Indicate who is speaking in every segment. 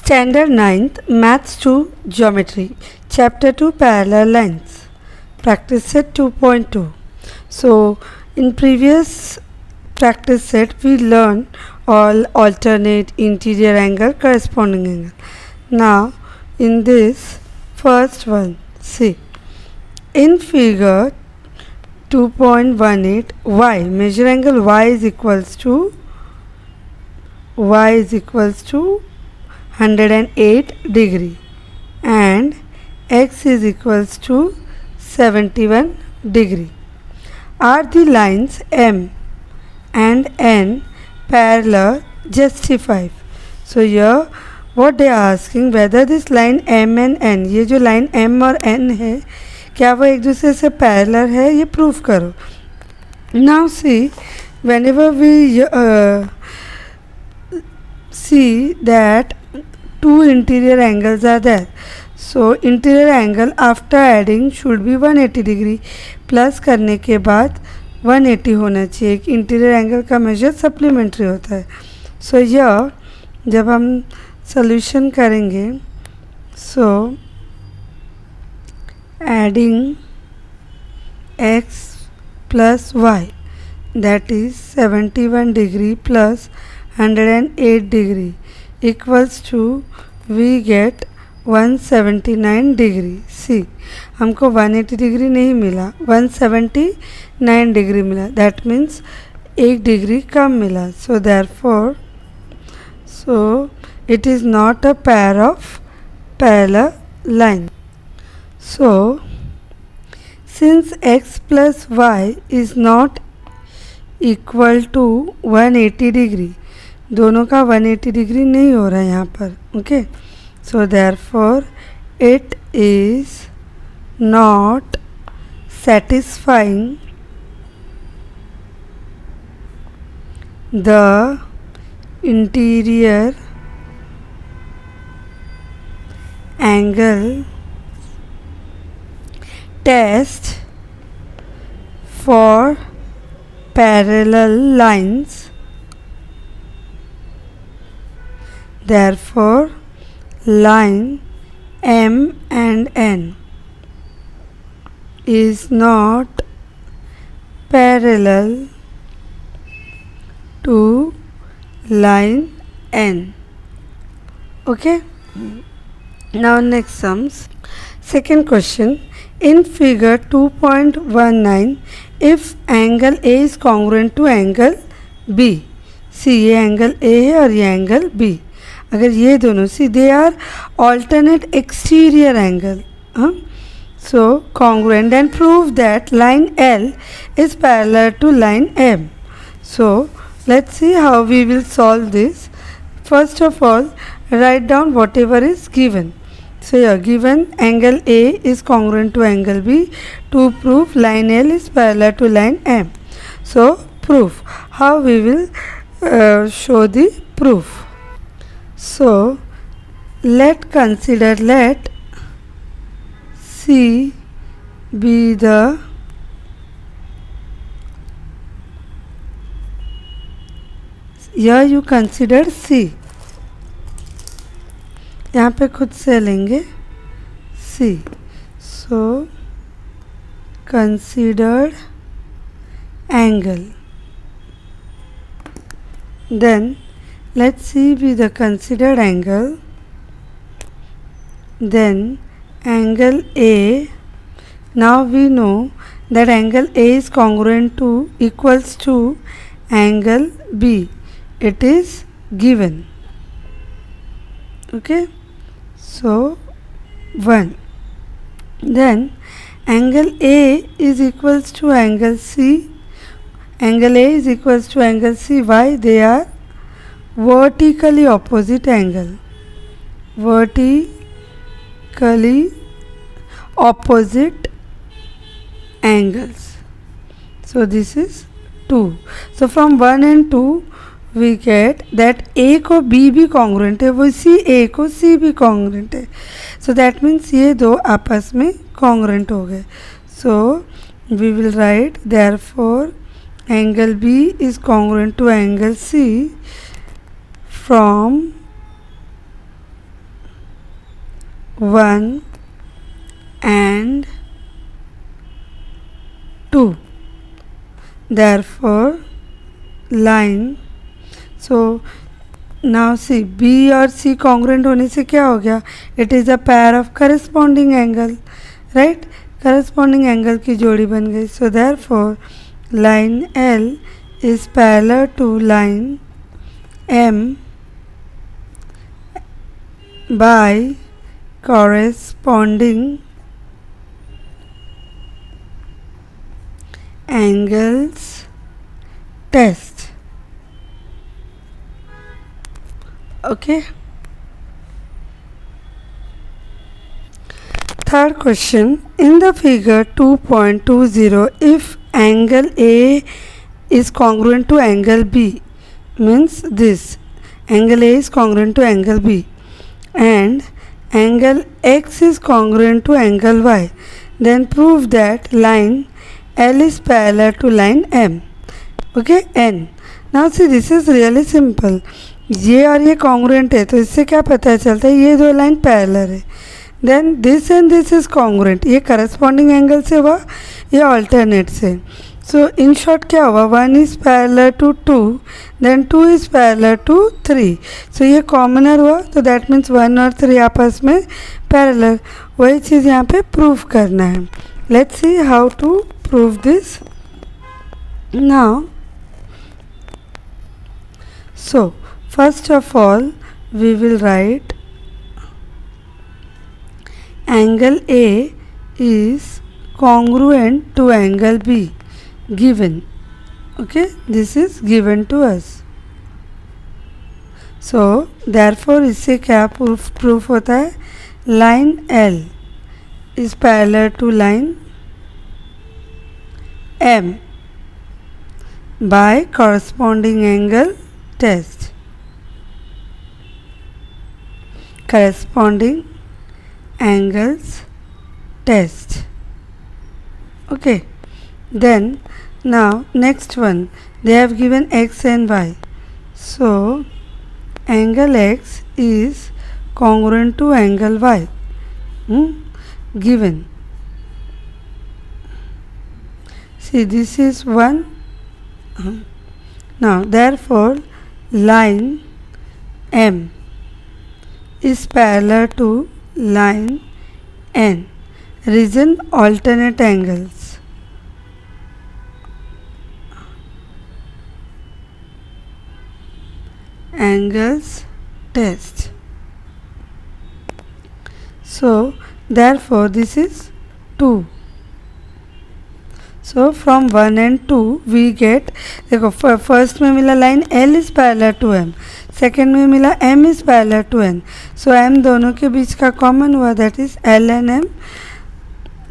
Speaker 1: Standard 9th Maths 2 Geometry Chapter 2 Parallel Lines Practice Set 2.2. So in previous practice set we learned all alternate, interior angle, corresponding angle. Now in this first one, see, in figure 2.18 y, measure angle y is equals to 108 degree and x is equals to 71 degree. Are the lines M and N parallel? Justify. So here what they are asking, whether this line M and N, ये जो line M और N है, क्या वो एक दूसरे से parallel है, ये prove करो. Now see, whenever we see that two interior angles are there, so interior angle after adding should be 180 degree. Plus करने के बाद 180 होना चाहिए. कि इंटीरियर एंगल का मेजर सप्लीमेंट्री होता है. सो यह जब हम सॉल्यूशन करेंगे, so adding x plus y, that is 71 degree plus 108 degree equals to we get 179 degree. See, हमको 180 डिग्री नहीं मिला, 179 डिग्री मिला. दैट मीन्स 1 डिग्री कम मिला. So therefore it is not a pair of parallel lines. So since x plus y is not equal to 180 degree, दोनों का 180 degree नहीं हो रहा है यहाँ पर. Okay, so therefore it is not satisfying the interior angle test for parallel lines. Therefore line M and N is not parallel to line N. Okay. Now next sums. Second question. In figure 2.19, if angle A is congruent to angle B, see ये angle A है और ये angle B, अगर ये दोनों, see they are alternate exterior angle, so congruent, and prove that line L is parallel to line M. So let's see how we will solve this. First of all, write down whatever is given. So here given angle A is congruent to angle B. To prove line L is parallel to line M. So proof. How we will show the proof. So let C be the here you consider C, यहाँ पे खुद से लेंगे C. So considered angle, then let C be the considered angle, then angle A. Now we know that angle A is congruent to, equals to angle B. It is given. Okay, so 1. Then angle A is equals to angle C. Angle A is equals to angle C. Why? They are vertically opposite angle. Vertically opposite angles. So this is 2. So from 1 and 2 we get that A को B भी congruent है, वैसी A को C भी congruent है. So that means ये दो आपस में congruent हो गए. So we will write therefore angle B is congruent to angle C from 1 and 2. Therefore line, so now see B और C congruent होने से क्या हो गया, it is a pair of corresponding angle, right? corresponding angle की जोड़ी बन गई. So therefore line L is parallel to line M by corresponding angles test. Okay. Third question, in the figure 2.20, if angle A is congruent to angle B, means this angle A is congruent to angle B and angle X is congruent to angle Y, then prove that line L is parallel to line M. Okay, N. Now see, this is really simple. ये और ये congruent है, तो इससे क्या पता चलता है, ये दो लाइन पैरेलल है. Then this and this is congruent, ये करस्पॉन्डिंग एंगल से हुआ, ये ऑल्टरनेट से. सो इन शॉर्ट क्या हुआ, 1 is parallel to 2, then 2 is parallel to 3. So ये कॉमनर हुआ, तो दैट मीन्स 1 और 3 आपस में पैरेलल. वही चीज़ यहाँ पे प्रूव करना है. Let's see how to prove this now. So first of all we will write angle A is congruent to angle B given. Okay, this is given to us. So therefore इससे क्या proof होता है, line L is parallel to line M by corresponding angle test. Corresponding angles test. Okay, then now next one, they have given x and y. So angle x is congruent to angle y given. See, this is one. Now therefore line M is parallel to line N. Reason, alternate angles. Angles test. So therefore this is 2. So from 1 and 2 we get, देखो first में मिला line L is parallel to M, second में मिला M is parallel to N. So M दोनों के बीच का common हुआ, that is L and M.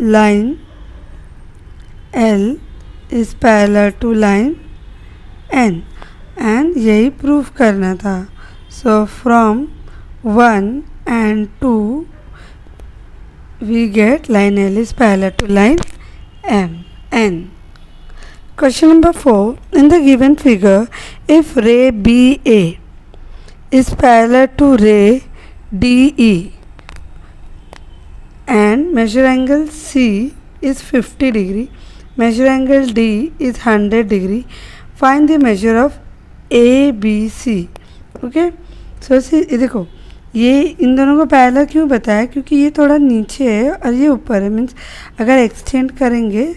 Speaker 1: Line L is parallel to line N and यही प्रूफ करना था. So from 1 and 2 we get line L is parallel to line M. N. Question number 4. In the given figure, if ray BA is parallel to ray DE and measure angle C is 50 degree, measure angle D is 100 degree, find the measure of ABC. Okay, so see, देखो ये इन दोनों को parallel क्यों बताया, क्योंकि ये थोड़ा नीचे है और ये ऊपर है. मीन्स अगर एक्सटेंड करेंगे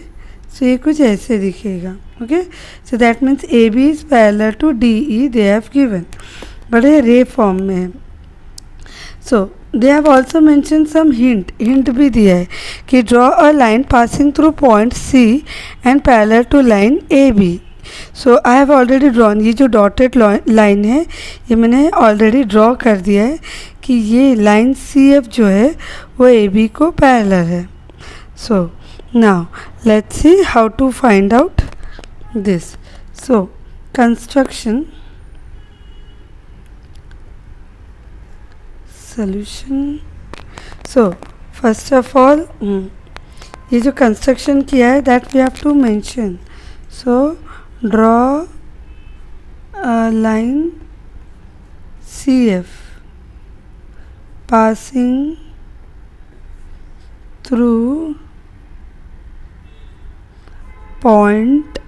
Speaker 1: तो ये कुछ ऐसे दिखेगा. Okay, so that means A B is parallel to D E, they have given, बड़े रे फॉर्म में है. So they have also mention some hint भी दिया है कि draw a line passing through point C and parallel to line A B. So I have already drawn, ये जो dotted line है ये मैंने ऑलरेडी ड्रॉ कर दिया है कि ये लाइन सी एफ जो है वो ए बी को पैरेलल है. सो now let's see how to find out this. So construction solution. So first of all ये जो construction किया है that we have to mention. So draw a line CF passing through point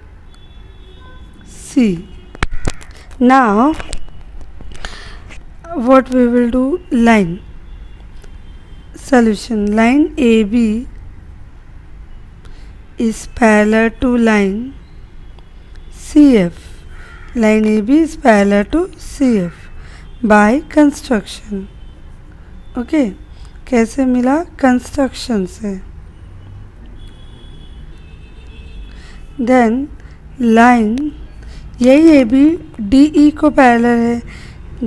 Speaker 1: C. Now what we will do, line solution. Line AB is parallel to line CF. Line AB is parallel to CF by construction. Okay कैसे मिला? Construction से. Then line, यही A B D E को parallel है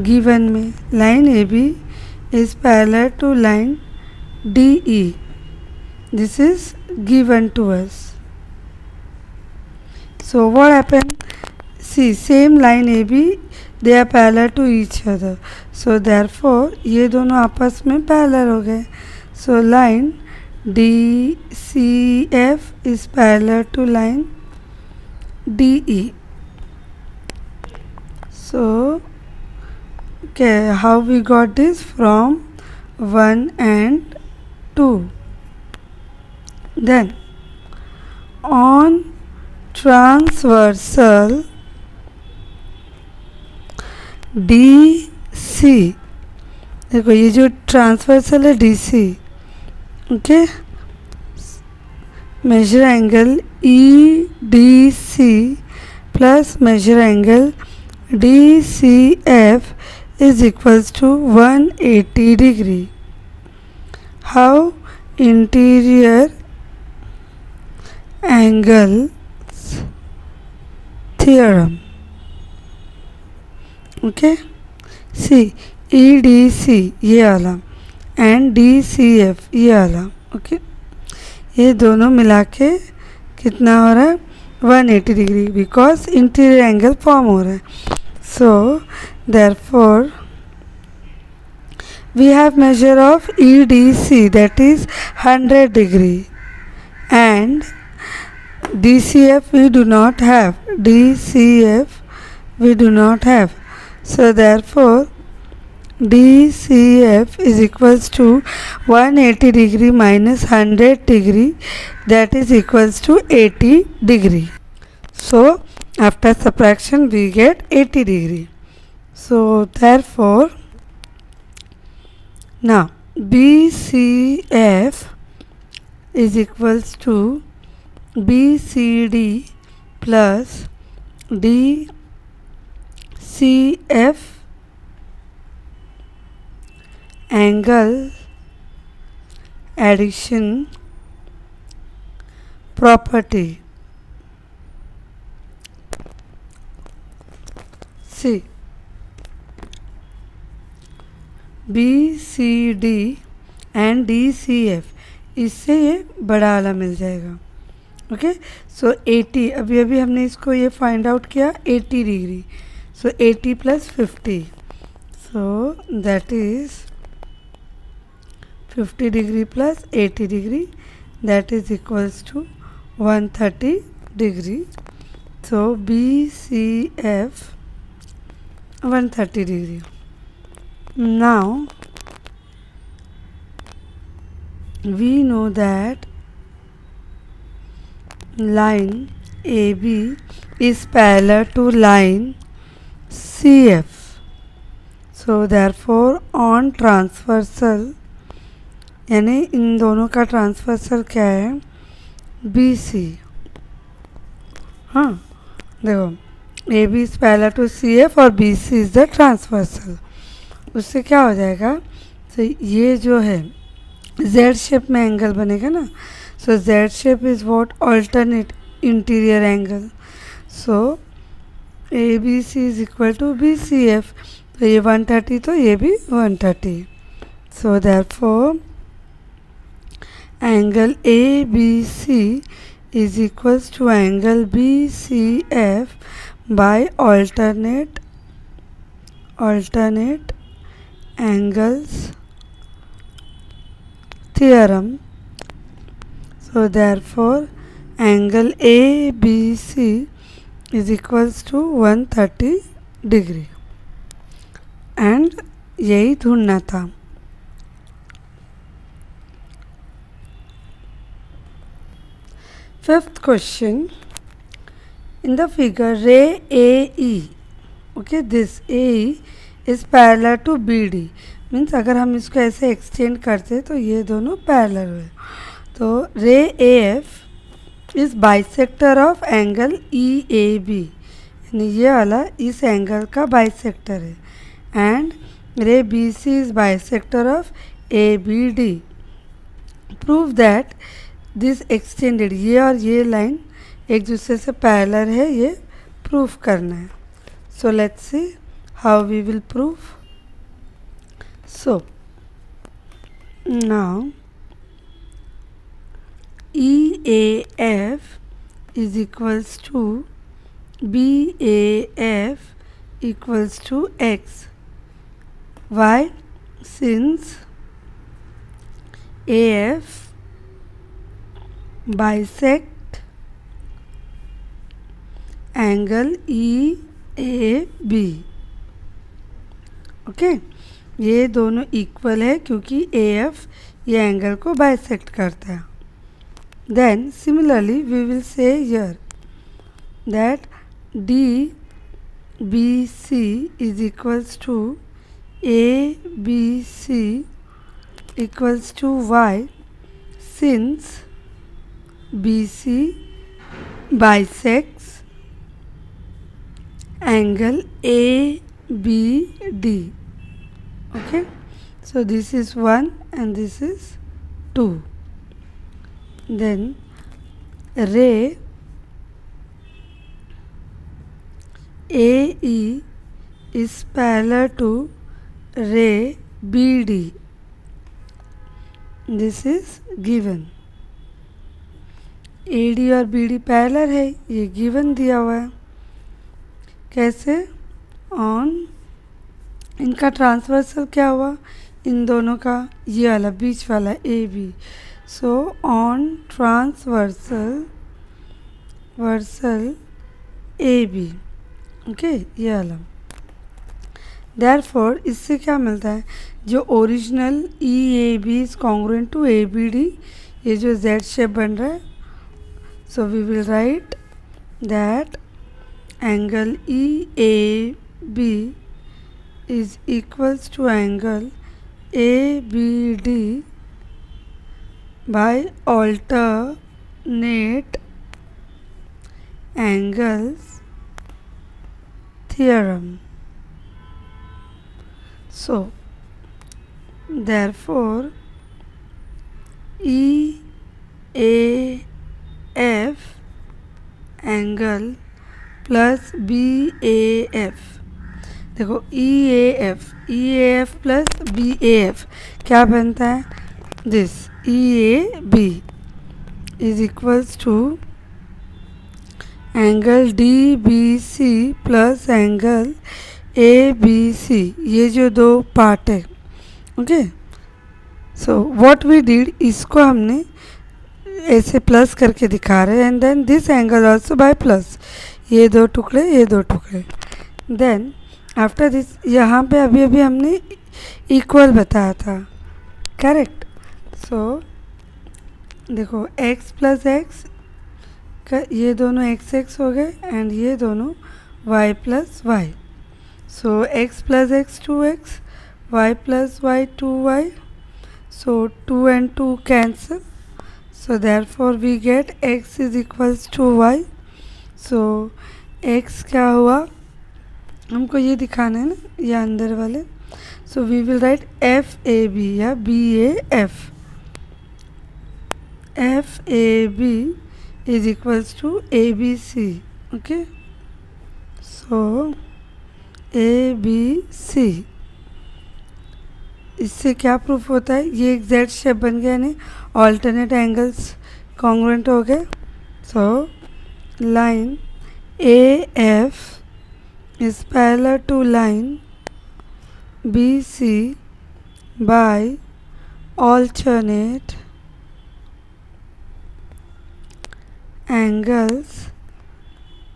Speaker 1: given में. Line A B is parallel to line D E. This is given to us. So what happen? See same line A B, they are parallel to each other. So therefore ये दोनों आपस में parallel हो गए. So line D C F is parallel to line D E. So okay, how we got this? From 1 and 2. Then on transversal DC, देखो ये जो transversal है DC, okay, major angle EDC plus major angle DCF is equals to 180 degree. How? Interior angles theorem. Okay, see EDC ये वाला and DCF ये वाला. Okay, ये दोनों मिला के कितना हो रहा है? 180 डिग्री, बिकॉज इंटीरियर एंगल फॉर्म हो रहा है. So therefore we have major of EDC that is 100 degree and DCF we do not have. DCF we do not have. So therefore DCF is equals to 180 degree minus 100 degree, that is equals to 80 degree. So after subtraction we get 80 degree. So therefore now BCF is equals to BCD plus DCF angle addition property. See BCD and DCF, इससे ये बड़ा वाला मिल जाएगा. Okay, सो 80, अभी अभी हमने इसको ये फाइंड आउट किया 80 degree. So 80 plus 50, so that is 50 degree plus 80 degree, that is equals to 130 degree. So BCF 130 degree. Now we know that line AB is parallel to line CF. So therefore on transversal, यानी इन दोनों का transversal क्या है? BC. हाँ देखो, AB is parallel to CF और BC is the transversal. उससे क्या हो जाएगा? तो ये जो है Z शेप में एंगल बनेगा ना. So Z shape is what? Alternate interior angle. So ABC is equal to BCF. तो ये 130, तो ये भी 130. So therefore angle ABC is equals to angle BCF by alternate angles theorem. So therefore angle ABC is equals to 130 degree. And यही ढूंढना था. Fifth question. In the figure, ray AE, okay, this AE is parallel to BD. Means अगर हम इसको ऐसे extend करते तो ये दोनों पैरेलल हुए. तो रे AF is bisector of angle EAB, यानी ये वाला इस एंगल का बाइसेक्टर है. एंड रे BC is bisector of ABD. Prove that this extended, ये और ये लाइन एक दूसरे से पैरेलल है, ये प्रूफ करना है. So let's see how we will proof. So now EAF is equals to BAF equals to X. Why? Since AF bisect angle EAB. Okay, ये दोनों इक्वल है क्योंकि AF ये एंगल को बाइसेक्ट करता है. Then similarly we will say here that DBC is equals to ABC equals to Y, since BC bisects angle ABD. Okay, so this is 1 and this is 2. Then ray AE is parallel to ray BD. This is given. AD और BD parallel है, ये given दिया हुआ है. कैसे? On इनका transversal क्या हुआ, इन दोनों का ये वाला बीच वाला AB. So on transversal AB. Okay, ये वाला. देयरफॉर इससे क्या मिलता है, जो original EAB is congruent to ABD, ये जो Z शेप बन रहा है. So we will write that angle EAB is equals to angle ABD by alternate angles theorem. So therefore EAF angle plus BAF, देखो EAF प्लस BAF क्या बनता है, this EAB is equals to angle DBC plus angle ABC, ये जो दो part है. Okay, so what we did, इसको हमने ऐसे प्लस करके दिखा रहे हैं. And then this angle also by plus, ये दो टुकड़े ये दो टुकड़े. देन आफ्टर दिस यहाँ पे अभी अभी हमने इक्वल बताया था, करेक्ट. सो देखो x प्लस एक्स का ये दोनों x हो गए एंड ये दोनों y plus y. So x plus x 2x, y plus y 2y. So 2 and 2 cancel. So therefore we get x is equals to y. So x क्या हुआ, हमको ये दिखाना है ना, ये अंदर वाले. So we will write FAB या BAF. FAB is equals to ABC. Okay, so ABC, इससे क्या प्रूफ होता है, ये एक Z शेप बन गया, यानी ऑल्टरनेट एंगल्स कॉन्ग्रुएंट हो गए. So line AF is parallel to line BC by alternate angles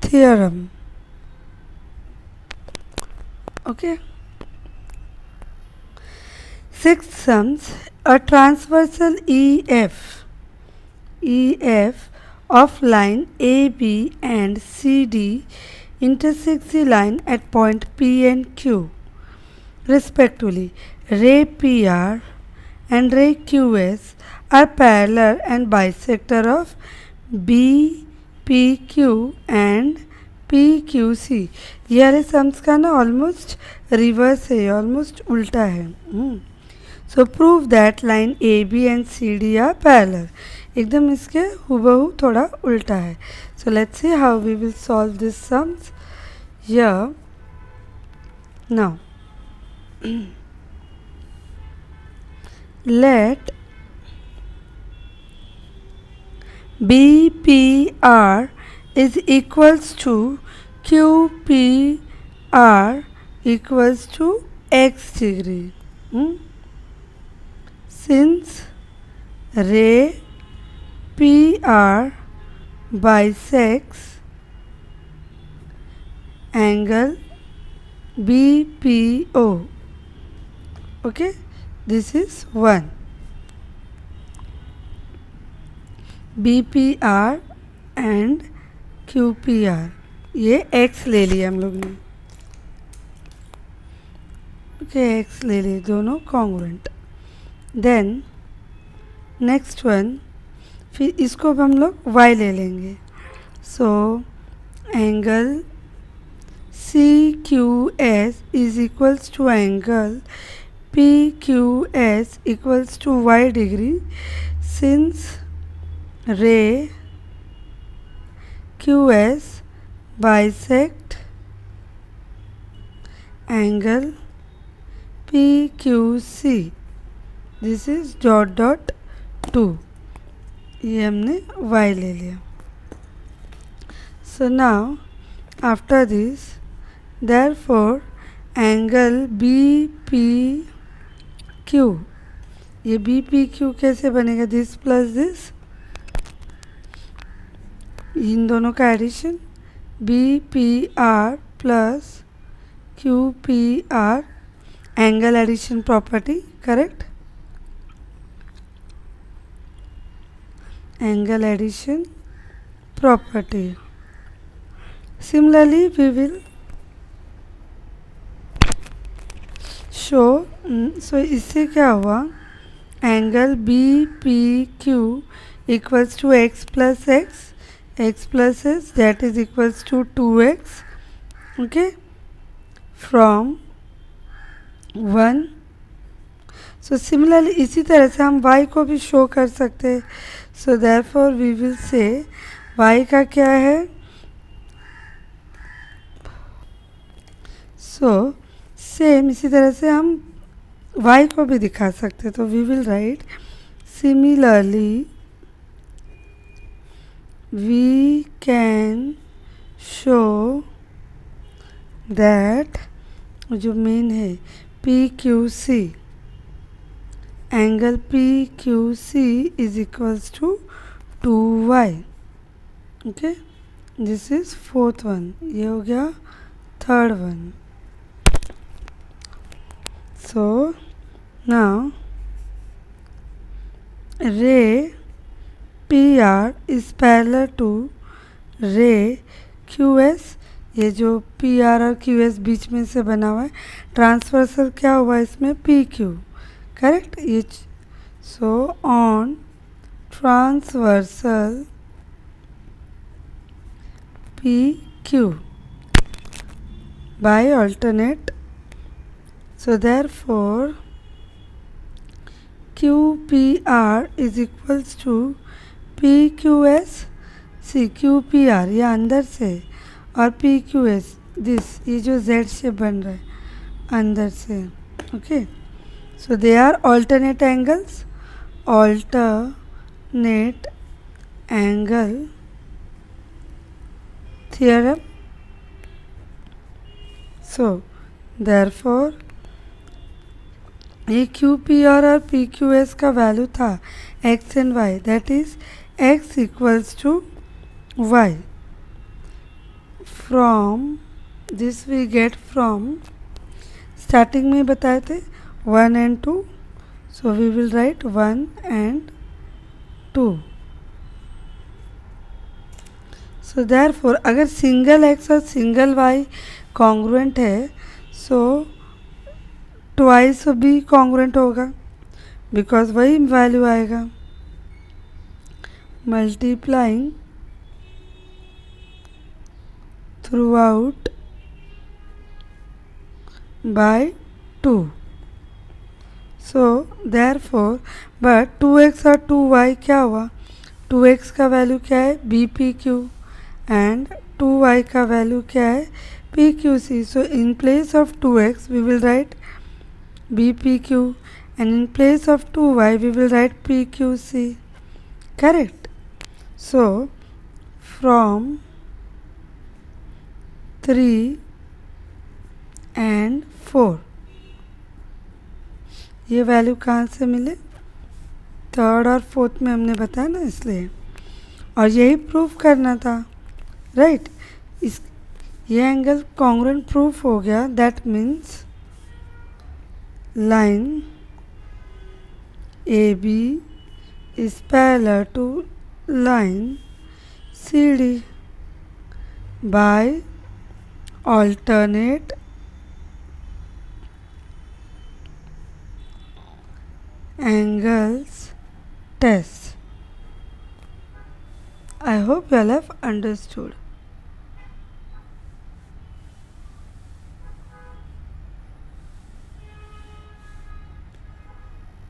Speaker 1: theorem. Okay. Sixth sums, a transversal EF of line AB and CD intersects the line at point P and Q respectively. Ray PR and ray QS are parallel and bisector of BPQ and PQC. ये वाले sums का ना almost reverse है, almost उल्टा है. So prove that line A B and C D are parallel. एकदम इसके हुबहू थोड़ा उल्टा है. So let's see how we will solve this sums. Here now let BPR is equals to QPR equals to x degree. Since ray PR bisects angle BPO. Okay, this is 1. BPR and QPR ये x ले लिया हम लोग ने. Okay, x ले लिए, दोनों congruent. Then next one, फिर इसको हम लोग y ले लेंगे. So angle CQS is equals to angle PQS equals to y degree. Since ray QS bisect angle PQC, this is dot dot 2. ये हमने y ले लिया. So now after this, therefore angle BPQ, ये BPQ कैसे बनेगा? This plus this, इन दोनों का addition, BPR plus QPR, angle addition property, correct? Angle addition property. Similarly, we will show. So इससे क्या हुआ? Angle BPQ equals to x plus x, x plus s, that is equals to 2x. Okay, from 1. So similarly इसी तरह से हम y को भी show कर सकते हैं. So therefore we will say y का क्या है? सो सेम इसी तरह से हम y को भी दिखा सकते हैं. तो we will write similarly we can show that जो मेन है PQC, angle PQC is equals to 2y. Okay, this is fourth one. ये हो गया third one. So now ray PR is parallel to ray QS. ये जो PR और QS बीच में से बना हुआ है, ट्रांसवर्सल क्या हुआ है इसमें? PQ, correct? ये so on transversal PQ by alternate. So therefore QPR is equals to PQS. See QPR ये अंदर से और PQS दिस, ये जो Z शेप बन रहा है अंदर से. Okay, so they are alternate angles. Alternate angle theorem. So therefore ये QPR और PQS का वैल्यू था x and y, that is x equals to y. From this we get from, starting में बताए थे 1 and 2, so we will write 1 and 2. So therefore अगर single x और single y congruent है so twice भी congruent होगा because वही value आएगा multiplying through out by 2. So therefore but 2x और 2y क्या हुआ 2x का वैल्यू क्या है BPQ and 2y का वैल्यू क्या है PQC. So in place of 2x we will write BPQ and in place of 2y we will write PQC. Correct. So from 3 and 4 ये वैल्यू कहाँ से मिले थर्ड और फोर्थ में हमने बताया ना इसलिए और यही प्रूफ करना था राइट इस ये एंगल कॉन्ग्रुएंट प्रूफ हो गया that means line A B is parallel to line C D by alternate angles test. I hope you all have understood.